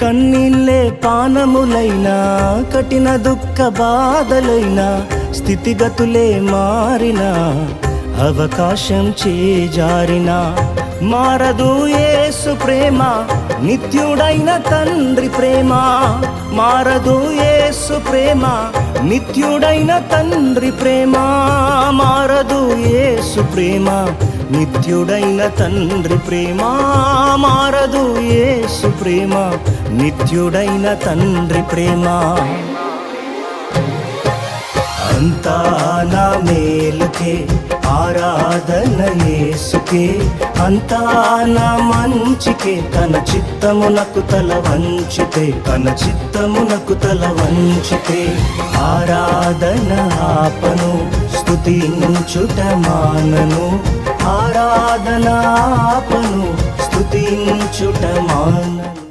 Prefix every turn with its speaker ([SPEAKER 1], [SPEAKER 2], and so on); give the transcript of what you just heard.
[SPEAKER 1] కన్నీళ్ళే పానములైనా, కఠిన దుఃఖ బాధలైనా, స్థితిగతులే మారినా, అవకాశం చేజారినా, మారదు యేసు ప్రేమ, నిత్యుడైన తండ్రి ప్రేమ. మారదు యేసు ప్రేమ, నిత్యుడైన తండ్రి ప్రేమ. మారదు యేసు ప్రేమ, నిత్యుడైన తండ్రి ప్రేమ. మారదు యేసు ప్రేమ, నిత్యుడైన తండ్రి ప్రేమ. అంతా నా మేలుకే, ఆరాధన యేసుకే, అంతా నా మంచికే. తన చిత్తమునకు తల వంచితే, తన చిత్తమునకు తల వంచితే, ఆరాధన ఆపను, స్తుతించుట మానను. ఆరాధన ఆపను, స్తుతించుట మానను.